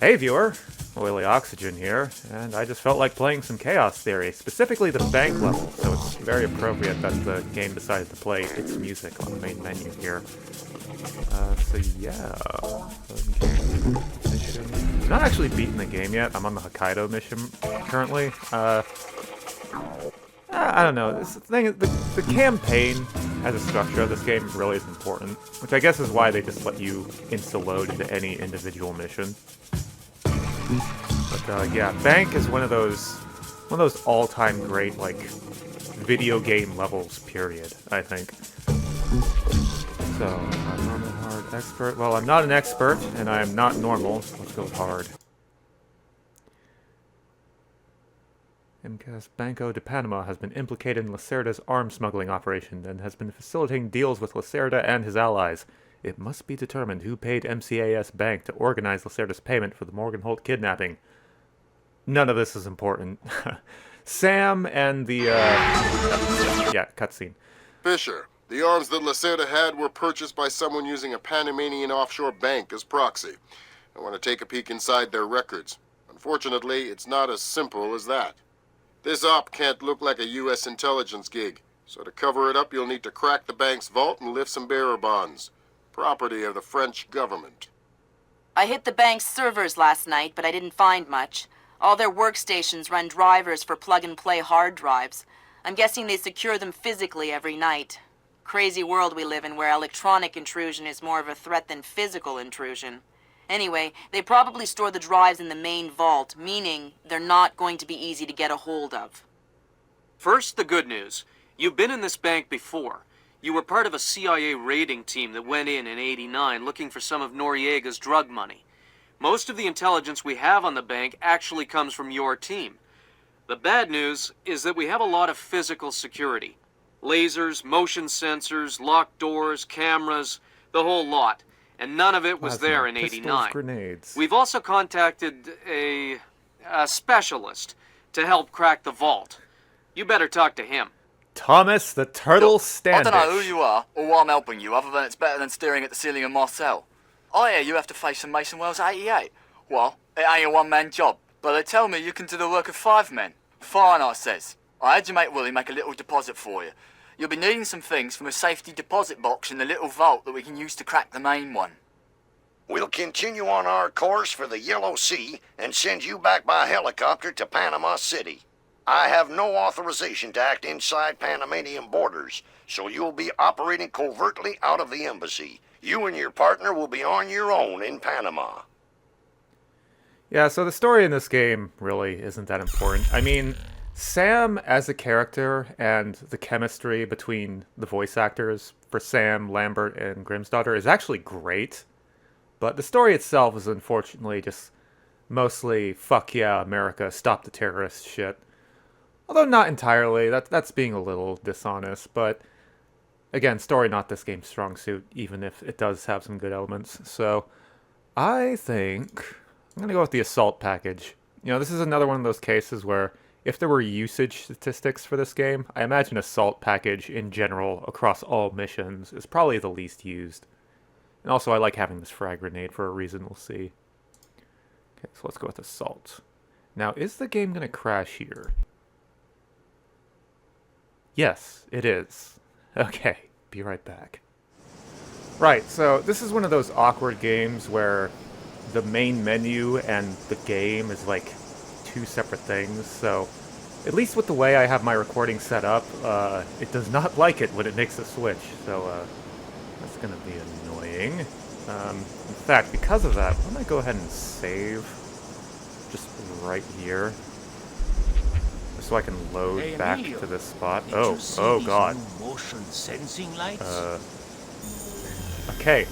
Hey viewer, Oily Oxygen here, and I just felt like playing some Chaos Theory, specifically the bank level, so it's very appropriate that the game decided to play its music on the main menu here. So yeah, mission. I'm not actually beating the game yet, I'm on the Hokkaido mission currently. I don't know, this thing, the campaign as a structure of this game really is important, which I guess is why they just let you insta-load into any individual mission. But yeah, Bank is one of those all-time great like video game levels. Period. I think. So normal, hard, expert. Well, I'm not an expert, and I am not normal. So let's go with hard. MCAS Banco de Panama has been implicated in Lacerda's arms smuggling operation and has been facilitating deals with Lacerda and his allies. It must be determined who paid MCAS Bank to organize Lacerda's payment for the Morgan Holt kidnapping. None of this is important. Sam and the, yeah, cutscene. Fisher, the arms that Lacerda had were purchased by someone using a Panamanian offshore bank as proxy. I want to take a peek inside their records. Unfortunately, it's not as simple as that. This op can't look like a U.S. intelligence gig, so to cover it up you'll need to crack the bank's vault and lift some bearer bonds. Property of the French government. I hit the bank's servers last night, but I didn't find much. All their workstations run drivers for plug-and-play hard drives. I'm guessing they secure them physically every night. Crazy world we live in where electronic intrusion is more of a threat than physical intrusion. Anyway, they probably store the drives in the main vault, meaning they're not going to be easy to get a hold of. First, the good news. You've been in this bank before. You were part of a CIA raiding team that went in '89 looking for some of Noriega's drug money. Most of the intelligence we have on the bank actually comes from your team. The bad news is that we have a lot of physical security. Lasers, motion sensors, locked doors, cameras, the whole lot. And none of it was there in '89. Grenades. We've also contacted a specialist to help crack the vault. You better talk to him. Thomas the Turtle Standish. I don't know who you are or why I'm helping you, other than it's better than staring at the ceiling of Marcel. I hear you have to face some Mason Wells 88. Well, it ain't a one-man job, but they tell me you can do the work of 5 men. Fine, I says. I had your mate Willie make a little deposit for you. You'll be needing some things from a safety deposit box in the little vault that we can use to crack the main one. We'll continue on our course for the Yellow Sea and send you back by helicopter to Panama City. I have no authorization to act inside Panamanian borders, so you'll be operating covertly out of the embassy. You and your partner will be on your own in Panama. Yeah, so the story in this game really isn't that important. I mean, Sam as a character and the chemistry between the voice actors for Sam, Lambert, and Grimsdottir is actually great. But the story itself is unfortunately just mostly fuck yeah, America, stop the terrorists shit. Although not entirely, that's being a little dishonest, but again, story not this game's strong suit, even if it does have some good elements. So I think I'm gonna go with the assault package. You know, this is another one of those cases where if there were usage statistics for this game, I imagine assault package in general across all missions is probably the least used. And also I like having this frag grenade for a reason we'll see. Okay, so let's go with assault. Now, is the game gonna crash here? Yes, it is. Okay, be right back. Right, so this is one of those awkward games where the main menu and the game is like two separate things, so at least with the way I have my recording set up, it does not like it when it makes a switch, so that's gonna be annoying. In fact, because of that, why don't I go ahead and save just right here, just so I can load back to this spot. Oh god. Motion sensing lights? Okay.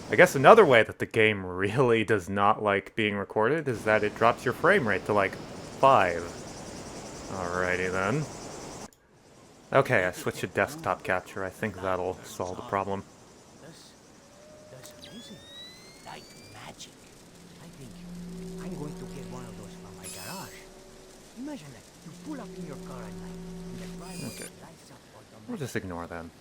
I guess another way that the game really does not like being recorded is that it drops your frame rate to like 5. Alrighty then. Okay, I switched to desktop capture. I think that'll solve the problem. That's amazing. Light magic. I think I'm going to get one of those from my garage. Imagine that. You pull up in your car at night, and the driver Okay. lights up automatically. We'll just ignore them.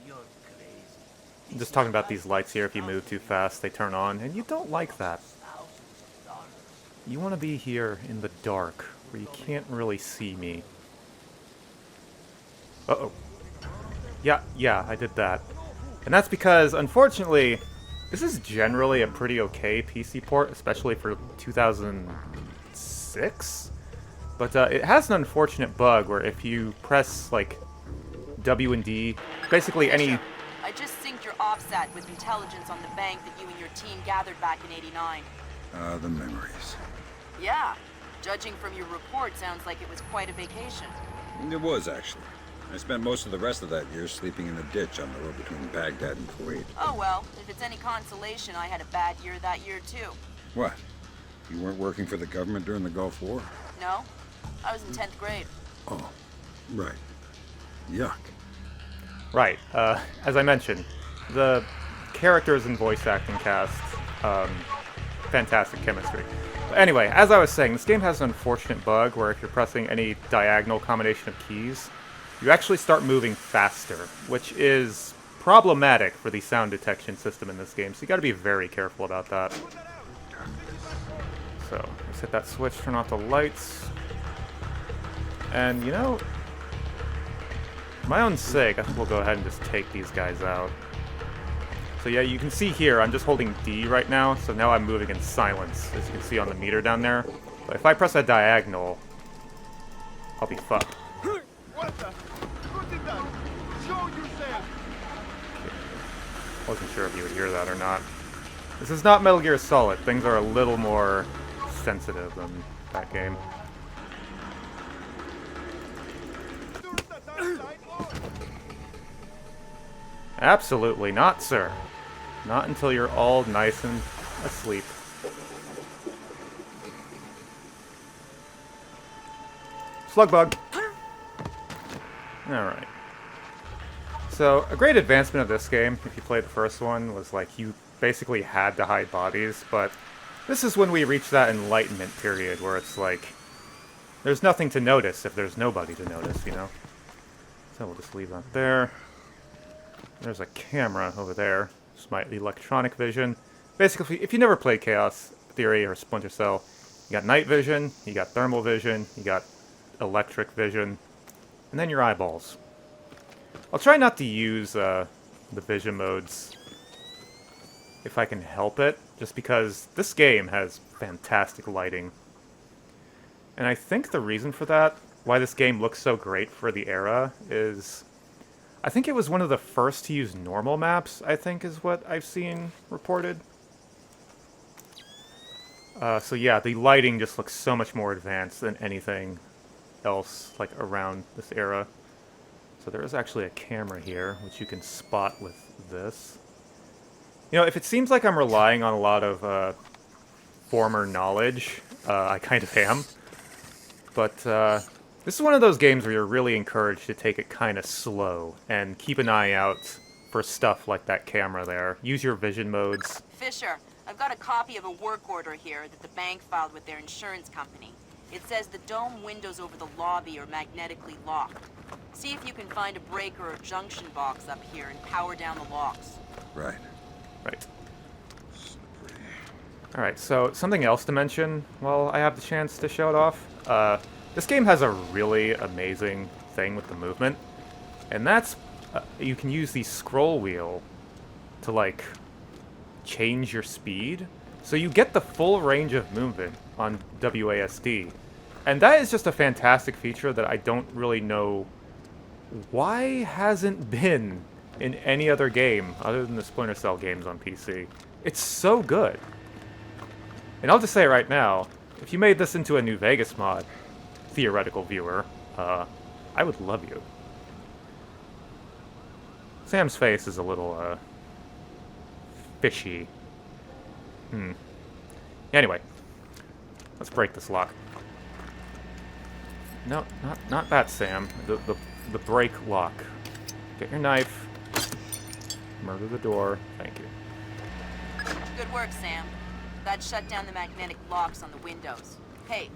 You're crazy. I'm just talking about these lights here. If you move too fast, they turn on, and you don't like that. you want to be here in the dark, where you can't really see me. Uh-oh. Yeah, I did that. And that's because, unfortunately, this is generally a pretty okay PC port, especially for 2006. But it has an unfortunate bug where if you press, like, W and D, basically any... I just synced your offset with intelligence on the bank that you and your team gathered back in '89. The memories. Yeah. Judging from your report, sounds like it was quite a vacation. It was, actually. I spent most of the rest of that year sleeping in a ditch on the road between Baghdad and Kuwait. Oh well, if it's any consolation, I had a bad year that year too. What? You weren't working for the government during the Gulf War? No? I was in 10th grade. Oh, right. Yuck. Right, as I mentioned, the characters and voice acting cast, fantastic chemistry. But anyway, as I was saying, this game has an unfortunate bug where if you're pressing any diagonal combination of keys, you actually start moving faster, which is problematic for the sound detection system in this game, so you gotta be very careful about that. So, let's hit that switch, turn off the lights. And, you know, for my own sake, I think we'll go ahead and just take these guys out. So yeah, you can see here, I'm just holding D right now, so now I'm moving in silence, as you can see on the meter down there. But if I press a diagonal, I'll be fucked. Wasn't sure if you would hear that or not. This is not Metal Gear Solid. Things are a little more sensitive than that game. Absolutely not, sir. Not until you're all nice and asleep. Slug bug. Alright. So, a great advancement of this game, if you played the first one, was like you basically had to hide bodies, but this is when we reach that enlightenment period where it's like there's nothing to notice if there's nobody to notice, you know? So we'll just leave that there. There's a camera over there. This might be electronic vision. Basically, if you never played Chaos Theory or Splinter Cell, you got night vision, you got thermal vision, you got electric vision, and then your eyeballs. I'll try not to use the vision modes if I can help it, just because this game has fantastic lighting. And I think the reason for that, why this game looks so great for the era, is I think it was one of the first to use normal maps, I think is what I've seen reported. So yeah, the lighting just looks so much more advanced than anything else like around this era. So there is actually a camera here, which you can spot with this. You know, if it seems like I'm relying on a lot of former knowledge, I kind of am. But this is one of those games where you're really encouraged to take it kind of slow and keep an eye out for stuff like that camera there. Use your vision modes. Fisher, I've got a copy of a work order here that the bank filed with their insurance company. It says the dome windows over the lobby are magnetically locked. See if you can find a breaker or junction box up here and power down the locks. Right. Right. Alright, so something else to mention while I have the chance to show it off. This game has a really amazing thing with the movement, and that's you can use the scroll wheel to, like, change your speed, so you get the full range of movement on WASD. And that is just a fantastic feature that I don't really know why hasn't been in any other game other than the Splinter Cell games on PC. It's so good. And I'll just say right now, if you made this into a New Vegas mod, theoretical viewer, I would love you. Sam's face is a little, fishy. Anyway, let's break this lock. No, not that, Sam. The break lock. Get your knife. Murder the door. Thank you. Good work, Sam. That shut down the magnetic locks on the windows. Hey,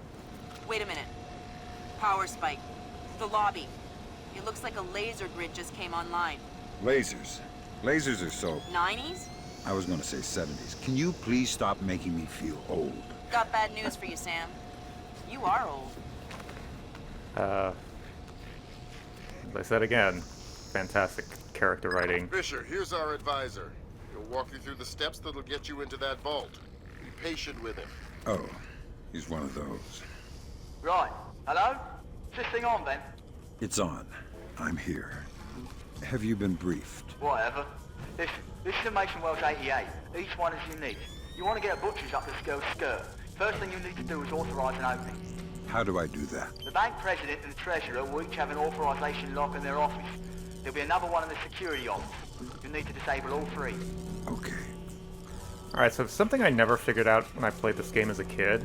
wait a minute. Power spike. The lobby. It looks like a laser grid just came online. Lasers. Lasers are so... 90s? I was gonna say 70s. Can you please stop making me feel old? Got bad news for you, Sam. You are old. As I said again, fantastic character writing. Fisher, here's our advisor. He'll walk you through the steps that'll get you into that vault. Be patient with him. Oh, he's one of those. Right. Hello? Is this thing on then? It's on. I'm here. Have you been briefed? Whatever. This is a Mason Wells 88. Each one is unique. You want to get a butcher's up this girl's skirt. First thing you need to do is authorize an opening. How do I do that? The bank president and the treasurer will each have an authorization lock in their office. There'll be another one in the security office. You'll need to disable all three. Okay. Alright, so something I never figured out when I played this game as a kid.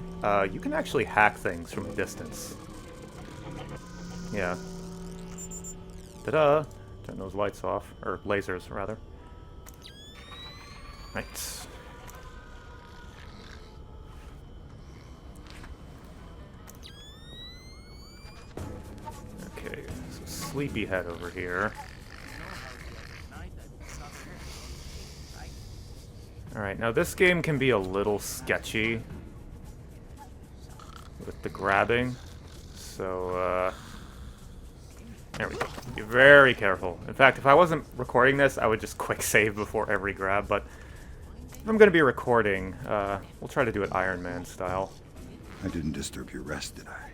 You can actually hack things from a distance. Yeah. Ta-da! Turn those lights off. Or lasers, rather. Right. Okay, so Sleepyhead over here. Alright, now this game can be a little sketchy with the grabbing. So, there we go. Be very careful. In fact, if I wasn't recording this, I would just quick save before every grab, but if I'm going to be recording, we'll try to do it Iron Man style. I didn't disturb your rest, did I?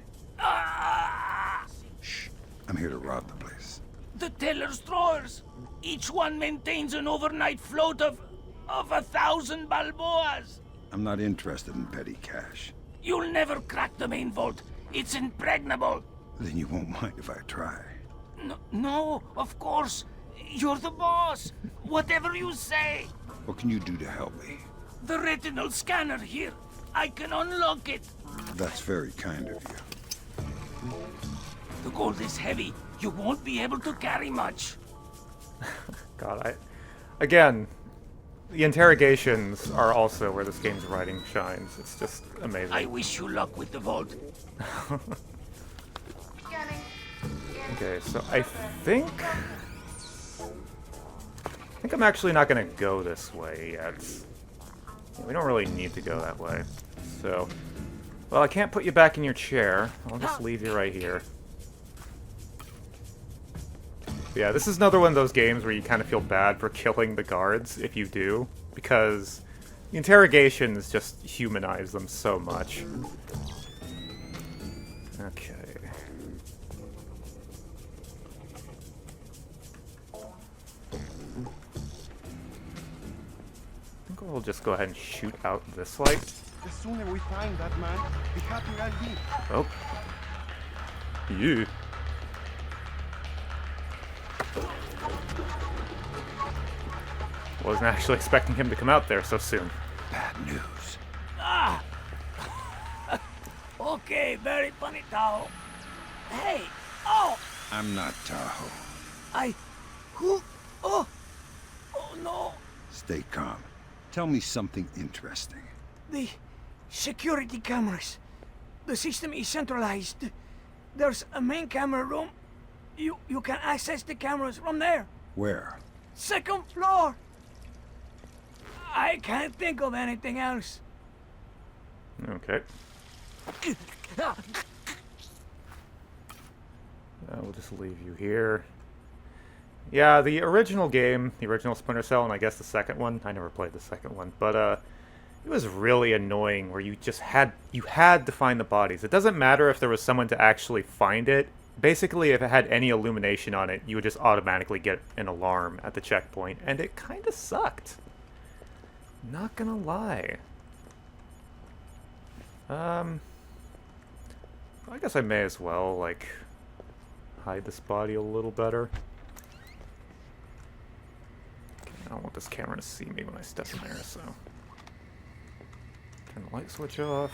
Shh. I'm here to rob the place. The teller's drawers. Each one maintains an overnight float of 1,000 balboas. I'm not interested in petty cash. You'll never crack the main vault. It's impregnable. Then you won't mind if I try. No, of course. You're the boss. Whatever you say. What can you do to help me? The retinal scanner here. I can unlock it. That's very kind of you. The gold is heavy. You won't be able to carry much. God, again, the interrogations are also where this game's writing shines. It's just amazing. I wish you luck with the vault. Okay, so I think I'm actually not going to go this way yet. We don't really need to go that way. So, well, I can't put you back in your chair. I'll just leave you right here. Yeah, this is another one of those games where you kind of feel bad for killing the guards if you do, because the interrogations just humanize them so much. Okay. I think we'll just go ahead and shoot out this light. The sooner we find that man, the happier I'll be. Oh. You. Wasn't actually expecting him to come out there so soon. Bad news. Ah! Okay, very funny, Tahoe. Hey! Oh! I'm not Tahoe. Who? Oh! Oh no! Stay calm. Tell me something interesting. The security cameras. The system is centralized. There's a main camera room. You can access the cameras from there. Where? Second floor. I can't think of anything else. Okay. We'll just leave you here. Yeah, the original game, the original Splinter Cell, and I guess the second one. I never played the second one, but it was really annoying where you just had to find the bodies. It doesn't matter if there was someone to actually find it. Basically, if it had any illumination on it, you would just automatically get an alarm at the checkpoint, and it kind of sucked. Not gonna lie. I guess I may as well, like, hide this body a little better. Okay, I don't want this camera to see me when I step in there, so... Turn the light switch off.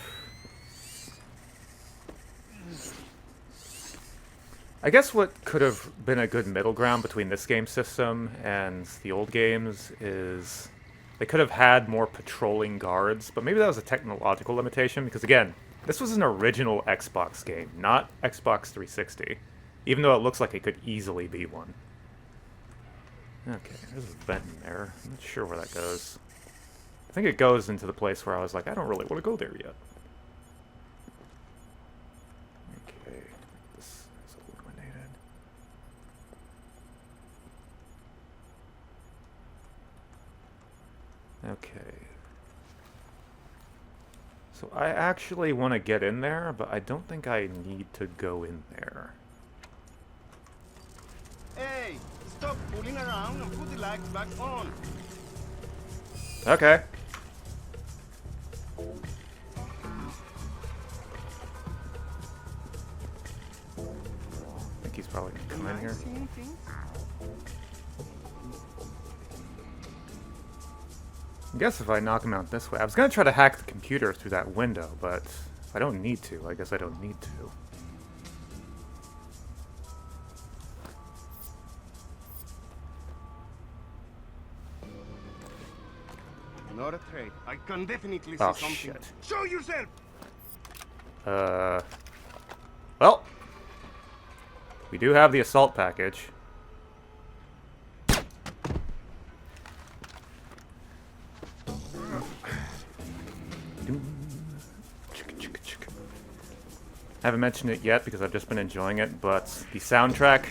I guess what could have been a good middle ground between this game system and the old games is they could have had more patrolling guards, but maybe that was a technological limitation because, again, this was an original Xbox game, not Xbox 360, even though it looks like it could easily be one. Okay, there's a vent in there. I'm not sure where that goes. I think it goes into the place where I was like, I don't really want to go there yet. Okay. So I actually want to get in there, but I don't think I need to go in there. Hey, stop fooling around and put the lights back on. Okay. I think he's probably gonna come in here. Seeing things? I guess if I knock him out this way, I was gonna try to hack the computer through that window, but if I don't need to, I guess I don't need to. Not a trade. I can definitely see Oh, something. shit. Show yourself! Well, we do have the assault package. I haven't mentioned it yet because I've just been enjoying it, but the soundtrack,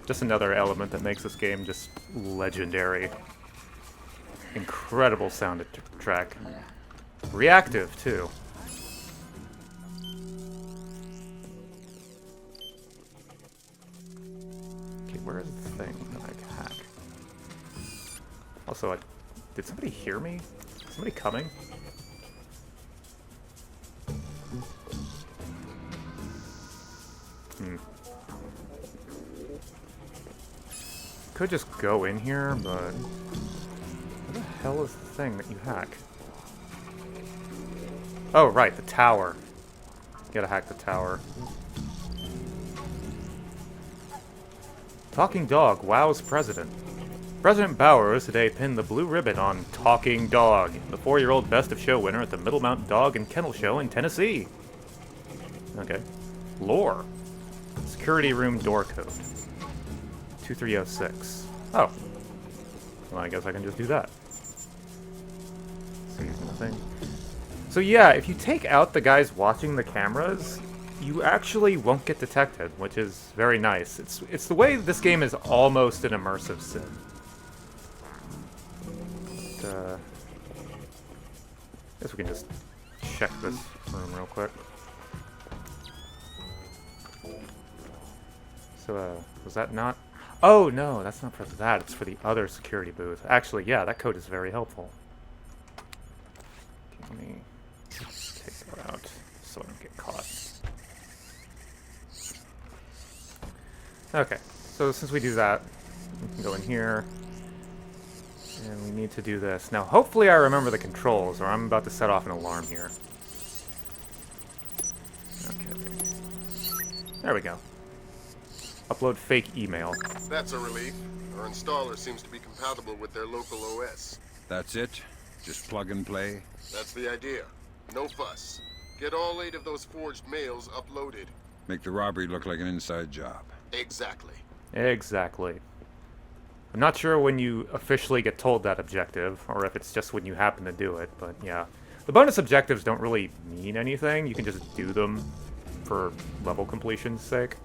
just another element that makes this game just legendary. Incredible soundtrack. Reactive, too. Okay, where is the thing that I can hack? Also, did somebody hear me? Is somebody coming? Could just go in here, but what the hell is the thing that you hack? Oh, right, the tower. You gotta hack the tower. Talking Dog wows President. President Bowers today pinned the blue ribbon on Talking Dog, the 4-year-old Best of Show winner at the Middle Mountain Dog and Kennel Show in Tennessee. Okay. Lore. Security room door code. 2306. Oh. Well, I guess I can just do that. See nothing. So yeah, if you take out the guys watching the cameras, you actually won't get detected, which is very nice. It's the way this game is almost an immersive sim. But, I guess we can just check this room real quick. So, was that not... Oh, no, that's not for that. It's for the other security booth. Actually, yeah, that code is very helpful. Okay, let me take that out so I don't get caught. Okay, so since we do that, we can go in here. And we need to do this. Now, hopefully I remember the controls, or I'm about to set off an alarm here. Okay. There we go. Upload fake email. That's a relief. Our installer seems to be compatible with their local OS. That's it? Just plug and play? That's the idea. No fuss. Get all 8 of those forged mails uploaded. Make the robbery look like an inside job. Exactly. Exactly. I'm not sure when you officially get told that objective, or if it's just when you happen to do it, but yeah. The bonus objectives don't really mean anything. You can just do them for level completion's sake.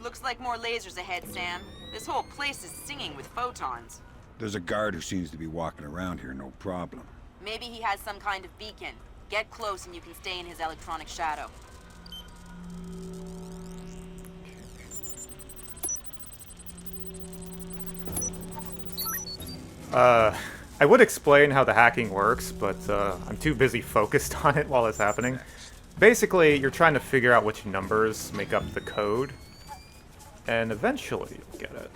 Looks like more lasers ahead, Sam. This whole place is singing with photons. There's a guard who seems to be walking around here, no problem. Maybe he has some kind of beacon. Get close and you can stay in his electronic shadow. I would explain how the hacking works, but I'm too busy focused on it while it's happening. Basically, you're trying to figure out which numbers make up the code, and eventually you'll get it.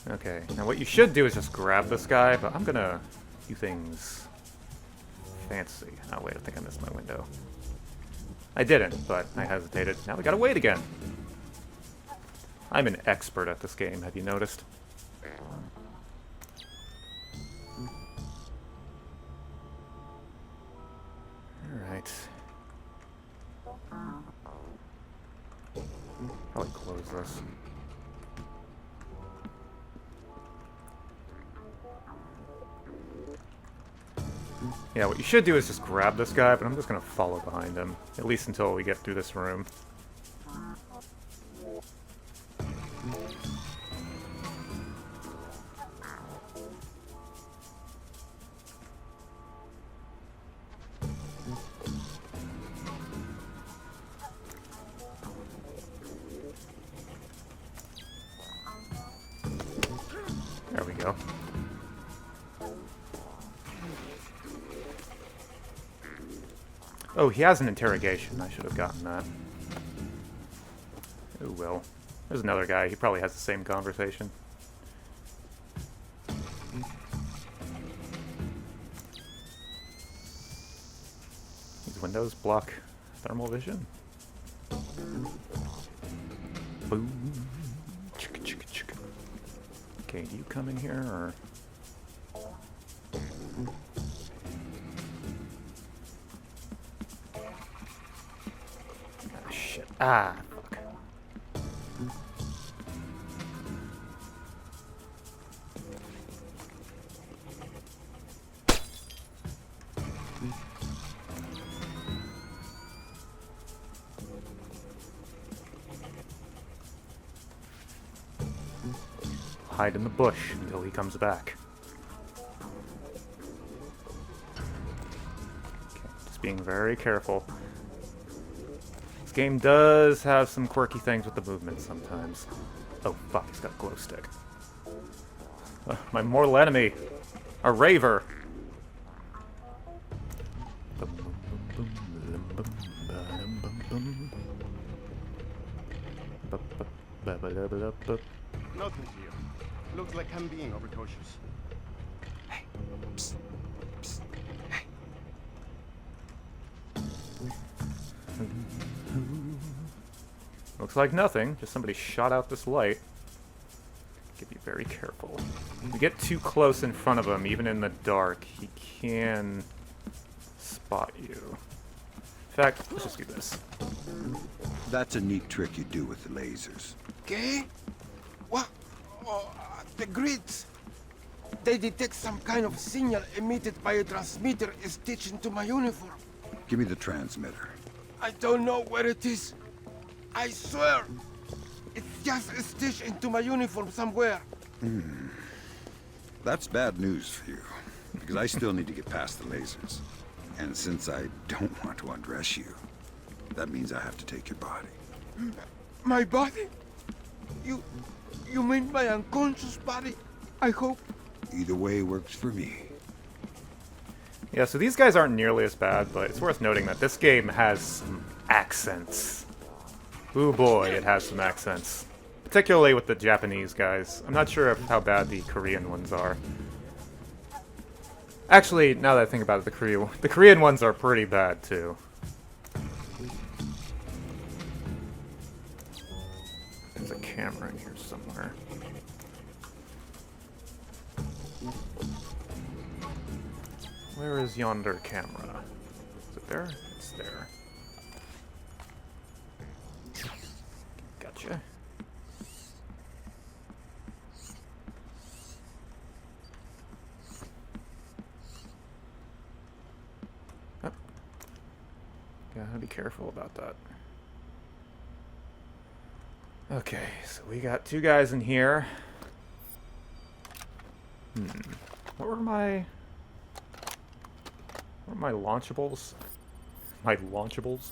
Okay, now what you should do is just grab this guy, but I'm gonna do things fancy. Oh wait, I think I missed my window. I didn't, but I hesitated. Now we gotta wait again. I'm an expert at this game, have you noticed? Alright. Probably close this. Yeah, what you should do is just grab this guy, but I'm just gonna follow behind him. At least until we get through this room. Oh, he has an interrogation. I should have gotten that. Oh well. There's another guy. He probably has the same conversation. These windows block thermal vision. Boom. Chicka, chicka, chicka. Okay, do you come in here or? Ah, shit. Ah, fuck. Hide in the bush until he comes back. Okay, just being very careful. This game does have some quirky things with the movement sometimes. Oh fuck, he's got a glow stick. My mortal enemy! A raver! Nothing here. Looks like I'm being overcautious. Hey, psst, psst, hey. Looks like nothing, just somebody shot out this light. Gotta be very careful. If you get too close in front of him, even in the dark, he can spot you. In fact, let's just do this. That's a neat trick you do with the lasers. Okay? What? Oh, the grids. They detect some kind of signal emitted by a transmitter stitched into my uniform. Give me the transmitter. I don't know where it is. I swear. It's just stitched into my uniform somewhere. That's bad news for you, because I still need to get past the lasers. And since I don't want to undress you, that means I have to take your body. My body? You mean my unconscious body? I hope. Either way works for me. Yeah, so these guys aren't nearly as bad, but it's worth noting that this game has some accents. Ooh boy, it has some accents. Particularly with the Japanese guys. I'm not sure how bad the Korean ones are. Actually, now that I think about it, the Korean ones are pretty bad too. There's a camera in here somewhere. Where is yonder camera? Is it there? It's there. Gotcha. Oh. Gotta be careful about that. Okay, so we got two guys in here. What were my launchables? My launchables?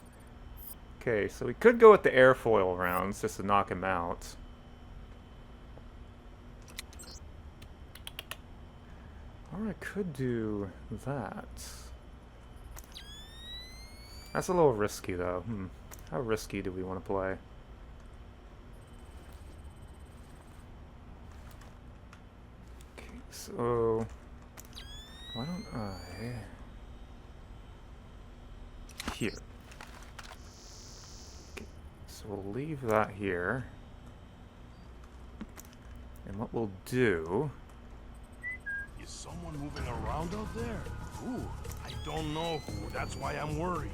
Okay, so we could go with the airfoil rounds just to knock him out. Or I could do that. That's a little risky though. How risky do we want to play? Okay, so why don't I here. Okay, so we'll leave that here. And what we'll do... Is someone moving around out there? Ooh, I don't know who. That's why I'm worried.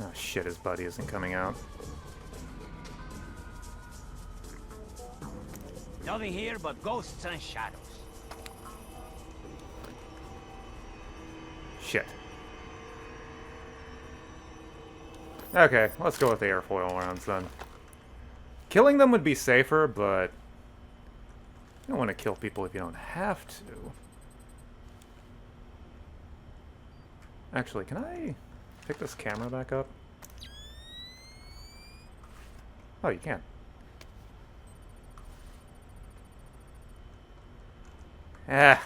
Oh shit, his buddy isn't coming out. Nothing here but ghosts and shadows. Shit. Okay, let's go with the airfoil rounds then. Killing them would be safer, but you don't want to kill people if you don't have to. Actually, can I pick this camera back up? Oh, you can. Eh.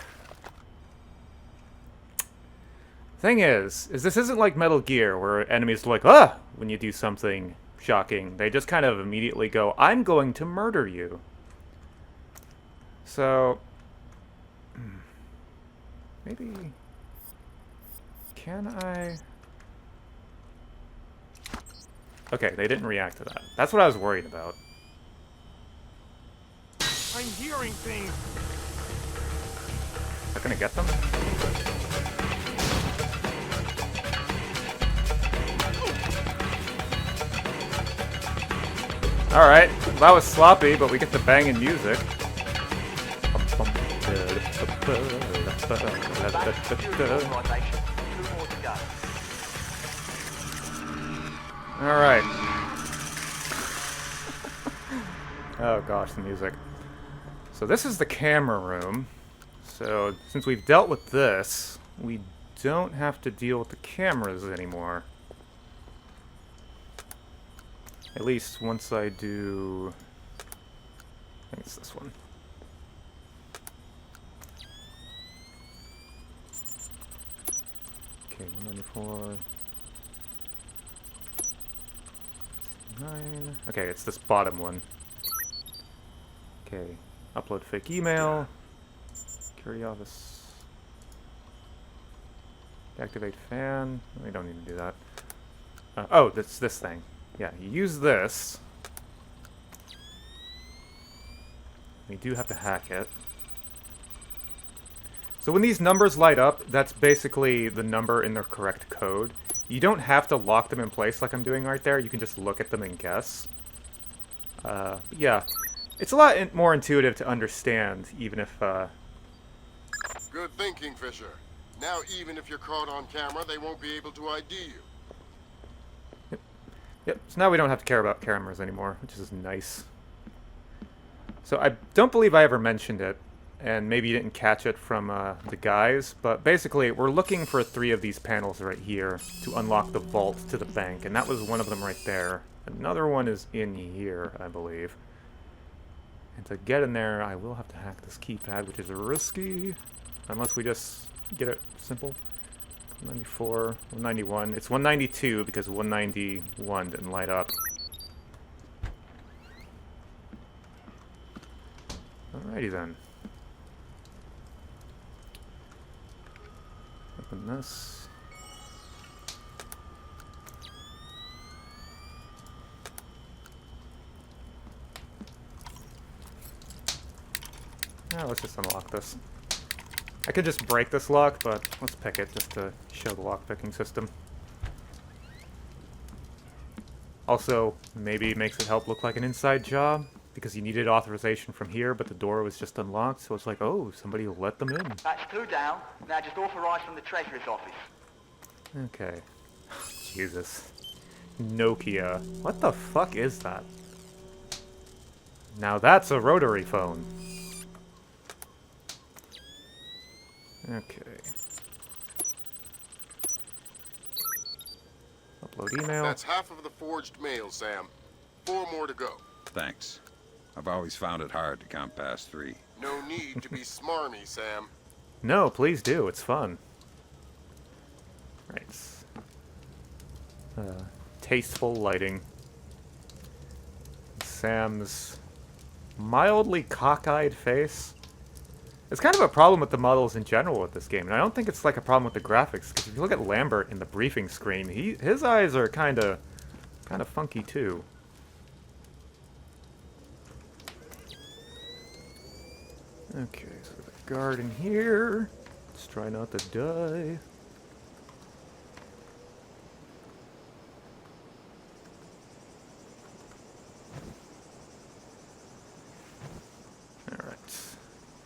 Thing is this isn't like Metal Gear, where enemies are like, ah, when you do something shocking. They just kind of immediately go, I'm going to murder you. So, maybe, can I? Okay, they didn't react to that. That's what I was worried about. I'm hearing things. Am I gonna get them? Alright, that was sloppy, but we get the banging music. Alright. Oh gosh, the music. So this is the camera room. So since we've dealt with this, we don't have to deal with the cameras anymore. At least once I do... I think it's this one. Okay, 194... 9... Okay, it's this bottom one. Okay, upload fake email. Security office. Activate fan. We don't need to do that. Oh, that's this thing. Yeah, you use this. We do have to hack it. So when these numbers light up, that's basically the number in the correct code. You don't have to lock them in place like I'm doing right there. You can just look at them and guess. Yeah. It's a lot more intuitive to understand, even if, Good thinking, Fisher. Now, even if you're caught on camera, they won't be able to ID you. Yep, so now we don't have to care about cameras anymore, which is nice. So I don't believe I ever mentioned it, and maybe you didn't catch it from the guys, but basically we're looking for 3 of these panels right here to unlock the vault to the bank, and that was one of them right there. Another one is in here, I believe. And to get in there, I will have to hack this keypad, which is risky, unless we just get it simple. 194, 191. It's 192 because 191 didn't light up. Alrighty then. Open this. Now let's just unlock this. I could just break this lock, but let's pick it just to show the lock-picking system. Also, maybe it makes it help look like an inside job, because you needed authorization from here, but the door was just unlocked, so it's like, oh, somebody let them in. That's 2 down. Now just authorise from the Treasurer's office. Okay. Jesus. Nokia. What the fuck is that? Now that's a rotary phone. Okay. Upload email. That's half of the forged mail, Sam. 4 more to go. Thanks. I've always found it hard to count past 3. No need to be smarmy, Sam. No, please do. It's fun. Right. Tasteful lighting. Sam's mildly cockeyed face. It's kind of a problem with the models in general with this game, and I don't think it's like a problem with the graphics, because if you look at Lambert in the briefing screen, his eyes are kind of funky too. Okay, so we got a guard in here. Let's try not to die.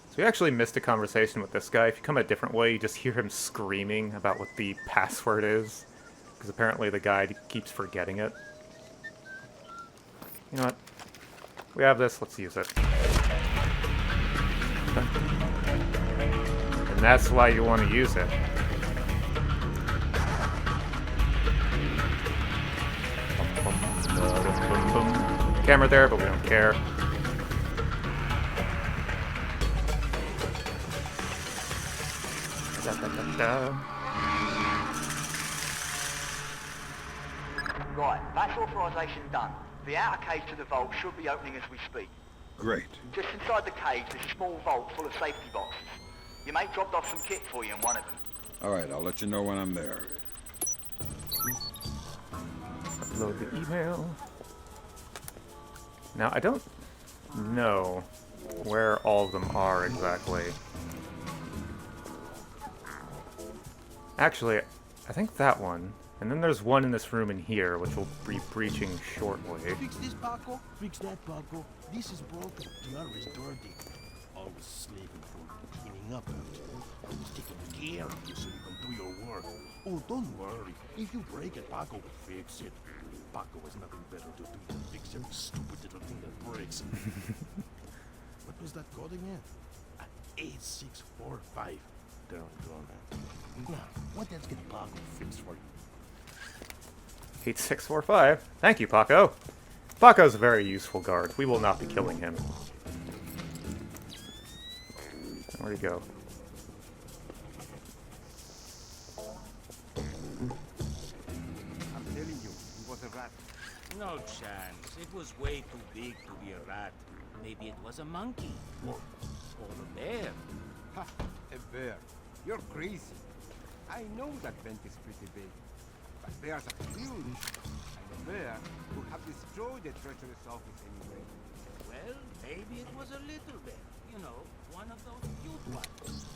So we actually missed a conversation with this guy. If you come a different way, you just hear him screaming about what the password is. Because apparently the guy keeps forgetting it. You know what? We have this, let's use it. And that's why you want to use it. Camera there, but we don't care. Da, da, da, da. Right, that's authorization done. The outer cage to the vault should be opening as we speak. Great. Just inside the cage, there's a small vault full of safety boxes. Your mate dropped off some kit for you in one of them. All right, I'll let you know when I'm there. Upload the email. Now, I don't know where all of them are exactly. Actually, I think that one. And then there's one in this room in here, which we'll be breaching shortly. Fix this, Paco. Fix that, Paco. This is broken. The other is dirty. Always slaving for cleaning up after. Always taking care of you so you can do your work. Oh, don't worry. If you break it, Paco will fix it. Paco has nothing better to do than fix every stupid little thing that breaks. What was that code again? 8645. Down, now, what else can Paco fix for you? 8645. Thank you, Paco. Paco's a very useful guard. We will not be killing him. Where'd he go? I'm telling you, it was a rat. No chance. It was way too big to be a rat. Maybe it was a monkey. Or a bear. Ha! A bear. You're crazy. I know that vent is pretty big. But bears are huge. And a bear would have destroyed the treacherous office anyway. Well, maybe it was a little bear. You know, one of those cute ones.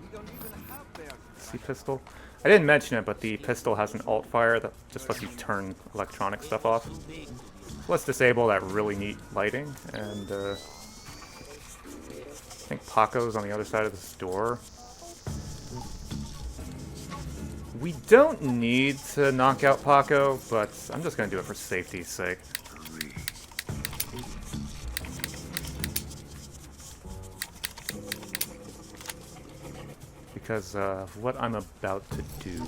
We don't even have bears. See pistol? I didn't mention it, but the pistol has an alt fire that just lets you turn electronic stuff off. So let's disable that really neat lighting, and I think Paco's on the other side of this door. We don't need to knock out Paco, but I'm just going to do it for safety's sake. Because of what I'm about to do.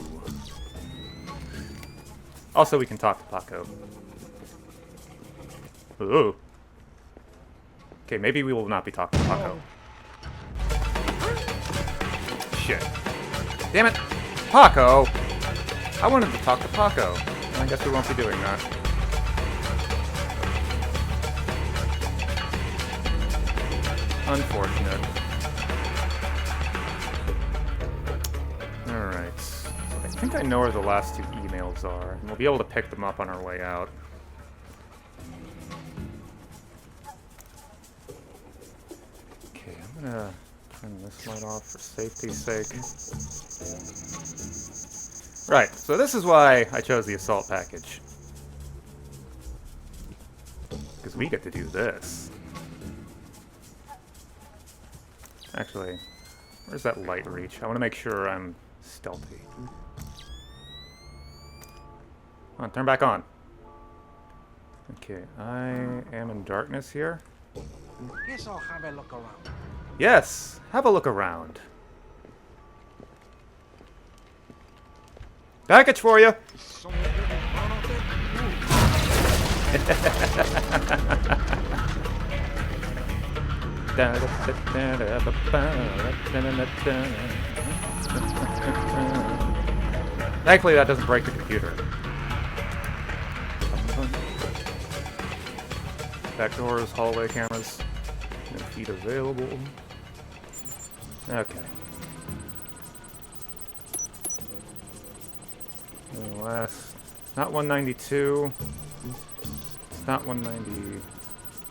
Also, we can talk to Paco. Ooh. Okay, maybe we will not be talking to Paco. Shit. Damn it! Paco! I wanted to talk to Paco. I guess we won't be doing that. Unfortunate. Alright. So I think I know where the last two emails are, and we'll be able to pick them up on our way out. Okay, I'm gonna turn this light off for safety's sake. Right, so this is why I chose the assault package. Because we get to do this. Actually, where's that light reach? I want to make sure I'm stealthy. Come on, turn back on. Okay, I am in darkness here. Guess I'll have a look around. Yes, have a look around. Package for you. Thankfully, that doesn't break the computer. Back doors, hallway cameras, no feet available. Okay. And last, it's not 192. It's not 190.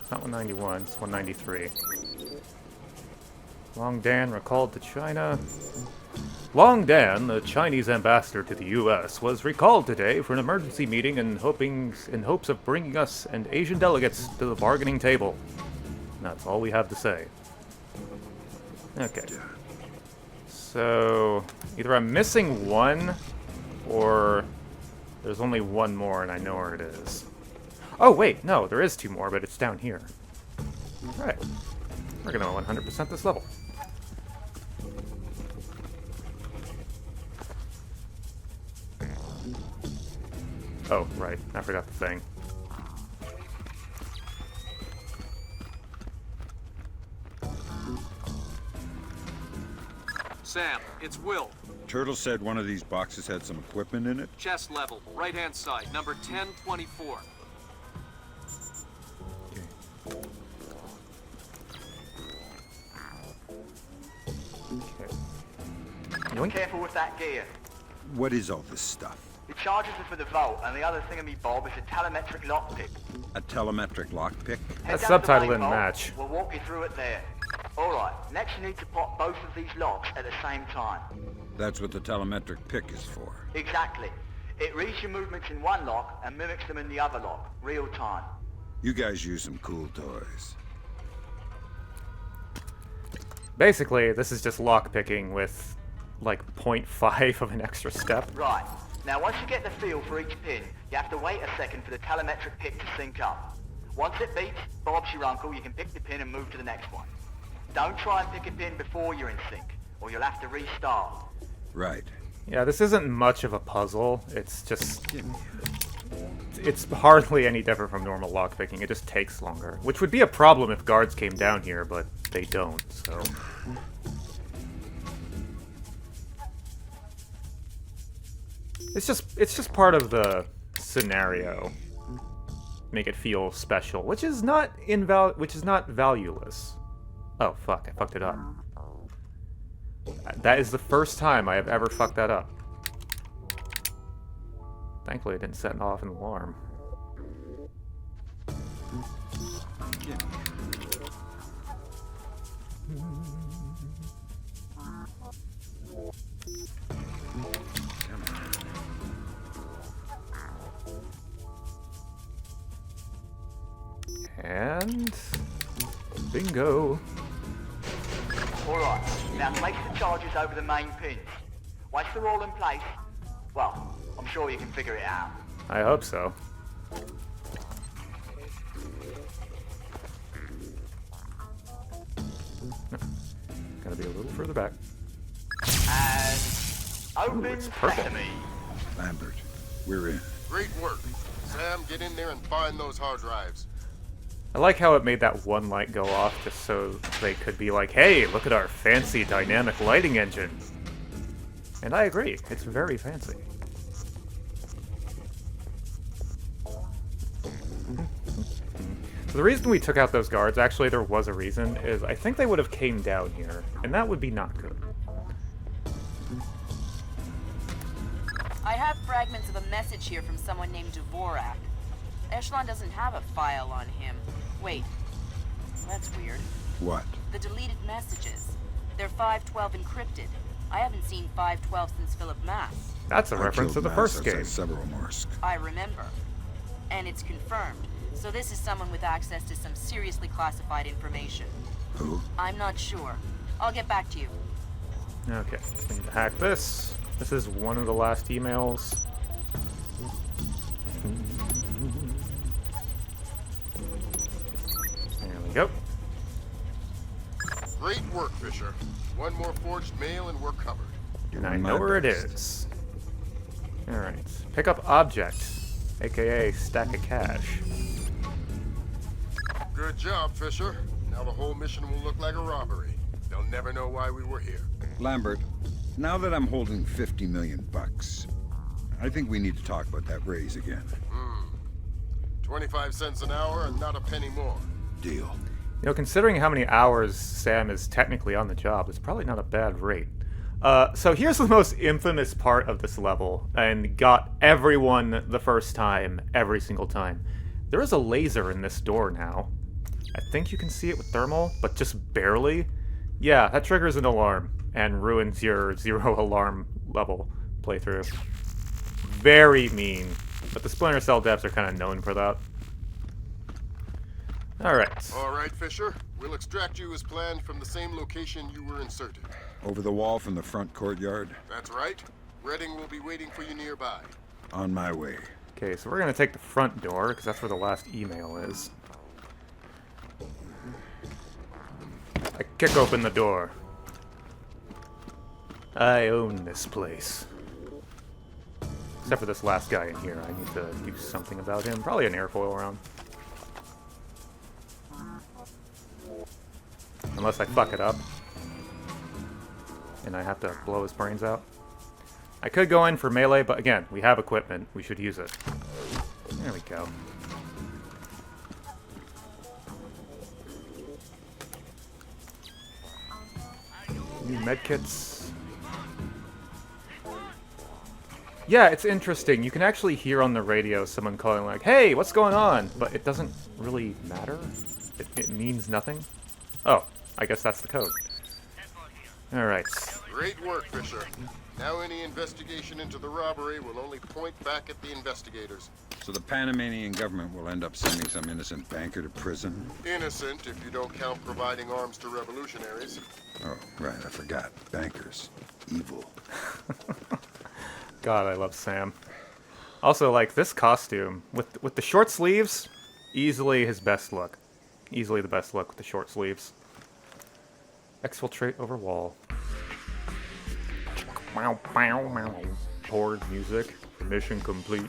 It's not 191. It's 193. Long Dan recalled to China. Long Dan, the Chinese ambassador to the U.S., was recalled today for an emergency meeting in hopes of bringing us and Asian delegates to the bargaining table. And that's all we have to say. Okay. So, either I'm missing one, or there's only one more and I know where it is. Oh, wait, no, there is two more, but it's down here. Alright. We're gonna 100% this level. Oh, right. I forgot the thing. Sam, it's Will. Turtle said one of these boxes had some equipment in it. Chest level, right-hand side, number 1024. Yoink. Careful with that gear. What is all this stuff? It charges us for the vault, and the other thingamy-bob is a telemetric lockpick. A telemetric lockpick? That subtitle didn't match. We'll walk you through it there. Alright, next you need to pop both of these locks at the same time. That's what the telemetric pick is for. Exactly. It reads your movements in one lock and mimics them in the other lock, real time. You guys use some cool toys. Basically, this is just lockpicking with like 0.5 of an extra step. Right. Now once you get the feel for each pin, you have to wait a second for the telemetric pick to sync up. Once it beeps, Bob's your uncle, you can pick the pin and move to the next one. Don't try and pick a pin before you're in sync, or you'll have to restart. Right. Yeah, this isn't much of a puzzle. It's just... It's hardly any different from normal lockpicking. It just takes longer. Which would be a problem if guards came down here, but they don't, so... It's just part of the scenario. Make it feel special, which is not valueless. Oh fuck, I fucked it up. That is the first time I have ever fucked that up. Thankfully it didn't set off an alarm. And... bingo. Alright, now place the charges over the main pins. Once they're all in place, well, I'm sure you can figure it out. I hope so. No. Gotta be a little further back. And... open it's purple. sesame. Lambert, we're in. Great work. Sam, get in there and find those hard drives. I like how it made that one light go off just so they could be like, hey, look at our fancy dynamic lighting engine. And I agree, it's very fancy. So the reason we took out those guards, actually there was a reason, is I think they would have came down here, and that would be not good. I have fragments of a message here from someone named Dvorak. Echelon doesn't have a file on him. Wait, that's weird. What? The deleted messages. They're 512 encrypted. I haven't seen 512 since Philip Mass. That's a I reference to killed the Mass first outside game. Severomorsk. I remember. And it's confirmed. So this is someone with access to some seriously classified information. Who? I'm not sure. I'll get back to you. Okay, we need to hack this. This is one of the last emails. There we go. Great work, Fisher. One more forged mail and we're covered. And I Doing know my where it best. is. Alright. Pick up object, aka stack of cash. Good job, Fisher. Now the whole mission will look like a robbery. They'll never know why we were here. Lambert, now that I'm holding 50 million bucks, I think we need to talk about that raise again. 25 cents an hour and not a penny more. Deal. You know, considering how many hours Sam is technically on the job, it's probably not a bad rate. So here's the most infamous part of this level, and got everyone the first time, every single time. There is a laser in this door now. I think you can see it with thermal, but just barely. Yeah, that triggers an alarm, and ruins your 0 alarm level playthrough. Very mean, but the Splinter Cell devs are kind of known for that. Alright. All right, Fisher. We'll extract you as planned from the same location you were inserted. Over the wall from the front courtyard? That's right. Redding will be waiting for you nearby. On my way. Okay, so we're gonna take the front door, because that's where the last email is. I kick open the door. I own this place. Except for this last guy in here. I need to do something about him. Probably an airfoil round. Unless I fuck it up. and I have to blow his brains out. I could go in for melee, but again, we have equipment. We should use it. There we go. New medkits. Yeah, it's interesting. You can actually hear on the radio someone calling like, "Hey, what's going on?" But it doesn't really matter. It means nothing. Oh, I guess that's the code. Alright. Great work, Fisher. Now any investigation into the robbery will only point back at the investigators. So the Panamanian government will end up sending some innocent banker to prison? Innocent if you don't count providing arms to revolutionaries. Oh, right, I forgot. Bankers. Evil. God, I love Sam. Also, like, this costume, with the short sleeves, easily his best look. Easily the best look with the short sleeves. Exfiltrate over wall. Wow, wow, wow. Horde music. Mission complete.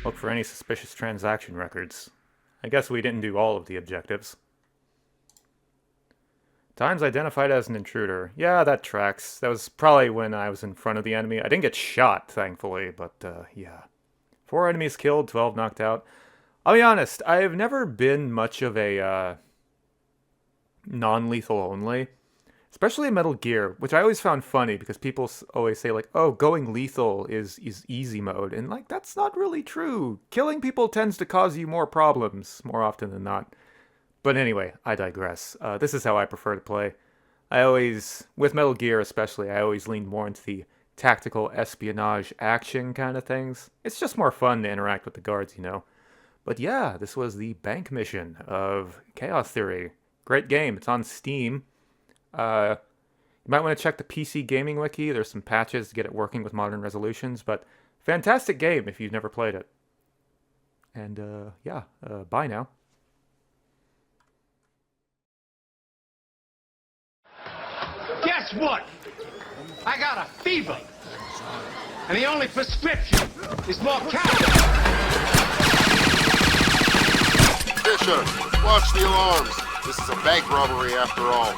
Look for any suspicious transaction records. I guess we didn't do all of the objectives. Times identified as an intruder. Yeah, that tracks. That was probably when I was in front of the enemy. I didn't get shot, thankfully, but yeah. 4 enemies killed, 12 knocked out. I'll be honest, I've never been much of a non-lethal only. Especially in Metal Gear, which I always found funny because people always say like, oh, going lethal is easy mode. And like, that's not really true. Killing people tends to cause you more problems more often than not. But anyway, I digress. This is how I prefer to play. With Metal Gear especially, I always lean more into the tactical espionage action kind of things. It's just more fun to interact with the guards, you know. But yeah, this was the bank mission of Chaos Theory. Great game. It's on Steam. You might want to check the PC Gaming Wiki. There's some patches to get it working with modern resolutions, but fantastic game if you've never played it. And yeah, bye now. Guess what? I got a fever. And the only prescription is more caffeine. Fisher, watch the alarms. This is a bank robbery after all.